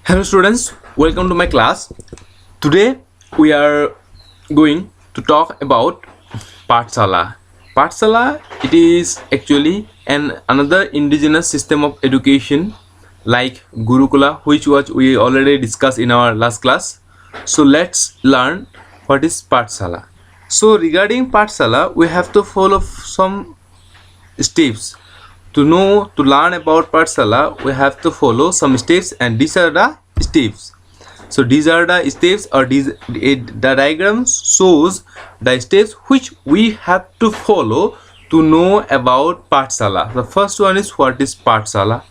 Hello students, welcome to my class. Today we are going to talk about Pathshala. Pathshala, it is actually another indigenous system of education like Gurukula, which we already discussed in our last class. So let's learn what is Pathshala. So regarding Pathshala, we have to follow some steps. To learn about Pathshala, we have to follow some steps, and these are the steps. So these are the steps, or the diagram shows the steps which we have to follow to know about Pathshala. The first one is what is Pathshala.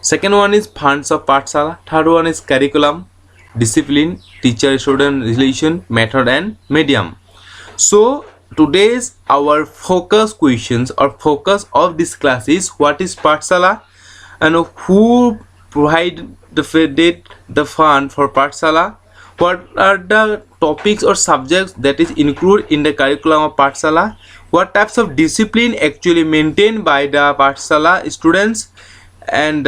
Second one is funds of Pathshala. Third one is curriculum, discipline, teacher-student relation, method, and medium. So today's our focus questions or focus of this class is what is Pathshala and who provided the fund for Pathshala, what are the topics or subjects that is included in the curriculum of Pathshala, what types of discipline actually maintained by the Pathshala students, and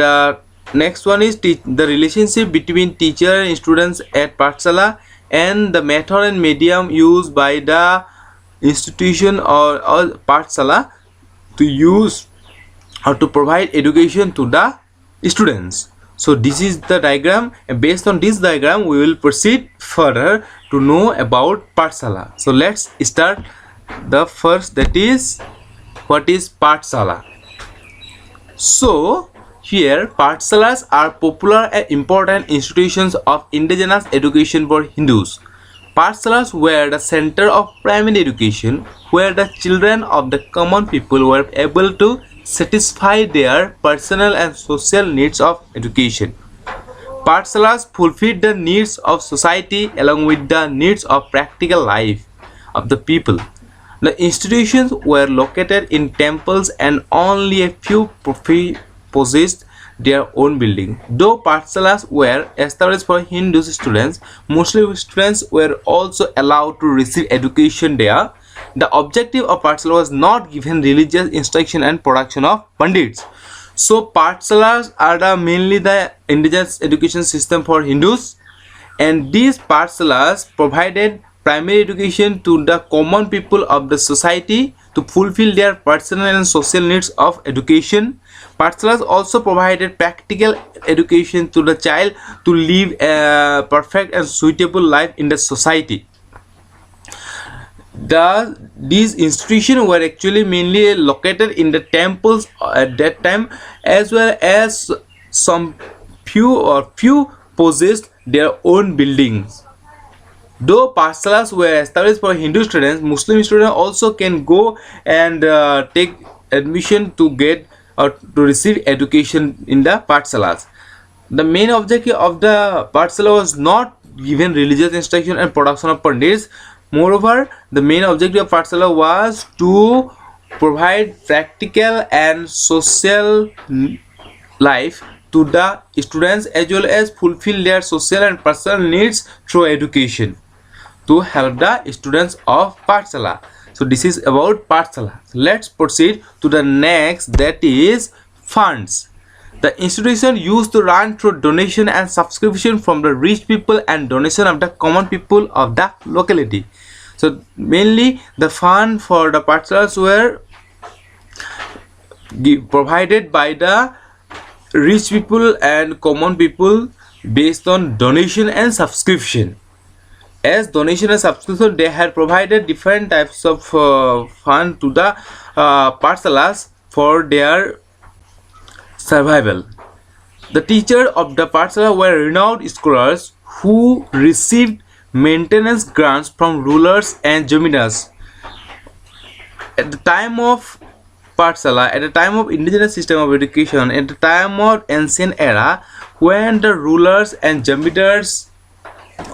next one is the relationship between teacher and students at Pathshala, and the method and medium used by the institution or Pathshala to use or to provide education to the students. So this is the diagram, and based on this diagram we will proceed further to know about Pathshala. So let's start the first, that is what is Pathshala. So here Pathshalas are popular and important institutions of indigenous education for Hindus. Pathshalas were the center of primary education, where the children of the common people were able to satisfy their personal and social needs of education. Pathshalas fulfilled the needs of society along with the needs of practical life of the people. The institutions were located in temples, and only a few possessed their own building. Though Pathshalas were established for Hindu students, Muslim students were also allowed to receive education there. The objective of Pathshala was not given religious instruction and production of pandits. So Pathshalas are mainly the indigenous education system for Hindus, and these Pathshalas provided primary education to the common people of the society to fulfill their personal and social needs of education. Pathshalas also provided practical education to the child to live a perfect and suitable life in the society. These institutions were actually mainly located in the temples at that time, as well as some few possessed their own buildings. Though Pathshalas were established for Hindu students, Muslim students also can go and take admission to get or to receive education in the Pathshalas. The main objective of the Pathshala was not given religious instruction and production of pandits. Moreover, the main objective of Pathshala was to provide practical and social life to the students, as well as fulfill their social and personal needs through education to help the students of Pathshala. So this is about Pathshala. Let's proceed to the next, that is funds. The institution used to run through donation and subscription from the rich people and donation of the common people of the locality. So mainly the fund for the Pathshalas were provided by the rich people and common people based on donation and subscription. As donation and subscription, they had provided different types of fund to the Pathshalas for their survival. The teachers of the Pathshala were renowned scholars who received maintenance grants from rulers and jamindars. At the time of Pathshala, at the time of indigenous system of education, at the time of ancient era, when the rulers and jamindars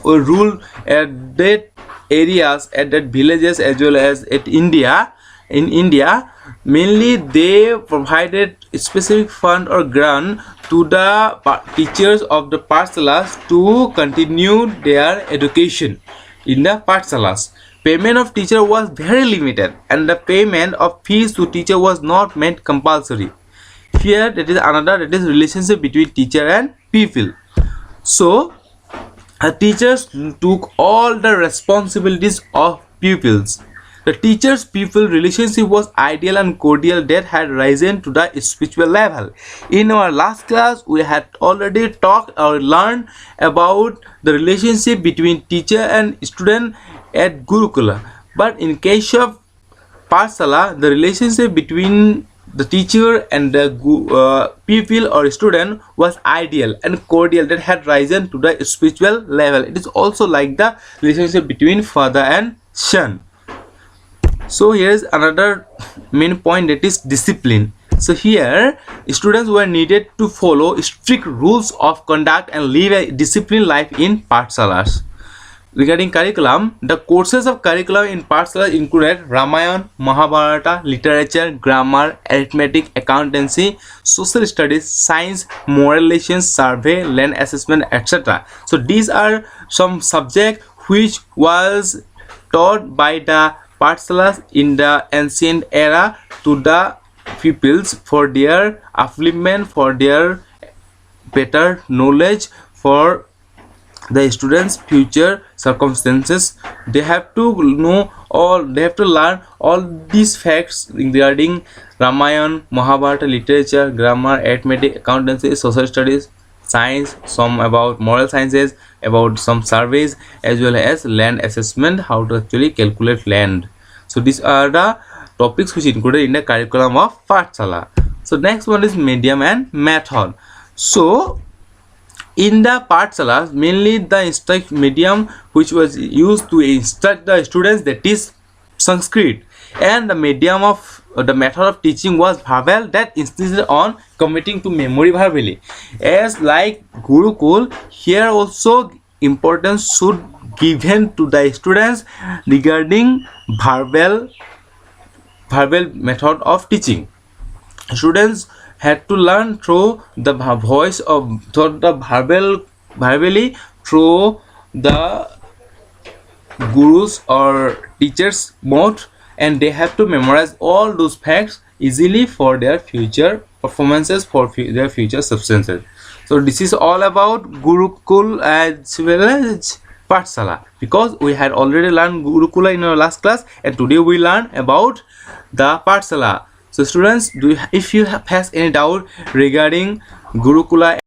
rule at that areas, at that villages, as well as at India, mainly they provided specific fund or grant to the teachers of the Pathshalas to continue their education in the Pathshalas. Payment of teacher was very limited, and the payment of fees to teacher was not made compulsory. Here, that is another, that is relationship between teacher and people. So teachers took all the responsibilities of pupils. The teachers-pupil relationship was ideal and cordial that had risen to the spiritual level. In our last class, we had already talked or learned about the relationship between teacher and student at Gurukula. But in case of Pathshala, the relationship between the teacher and the pupil or student was ideal and cordial that had risen to the spiritual level. It is also like the relationship between father and son. So here is another main point, that is discipline. So here students were needed to follow strict rules of conduct and live a disciplined life in Pathshalas. Regarding curriculum, the courses of curriculum in Pathshala included Ramayana, Mahabharata, literature, grammar, arithmetic, accountancy, social studies, science, moral relations, survey, land assessment, etc. So these are some subjects which was taught by the Pathshalas in the ancient era to the pupils for their upliftment, for their better knowledge, for the students' future circumstances. They have to know all, they have to learn all these facts regarding Ramayana, Mahabharata, literature, grammar, arithmetic, accountancy, social studies, science, some about moral sciences, about some surveys, as well as land assessment, how to actually calculate land. So these are the topics which included in the curriculum of Pathshala. So next one is medium and method. So in the Pathshalas, mainly the instruct medium which was used to instruct the students, that is Sanskrit, and the medium of the method of teaching was verbal, that insisted on committing to memory verbally. As like Gurukul, here also importance should given to the students regarding verbal method of teaching. Students had to learn through the voice of through the verbally through the gurus or teachers mouth, and they have to memorize all those facts easily for their future performances, for their future substances. So this is all about Gurukul as well as Pathshala, because we had already learned Gurukula in our last class, and today we learn about the Pathshala. So students, if you have any doubt regarding Gurukula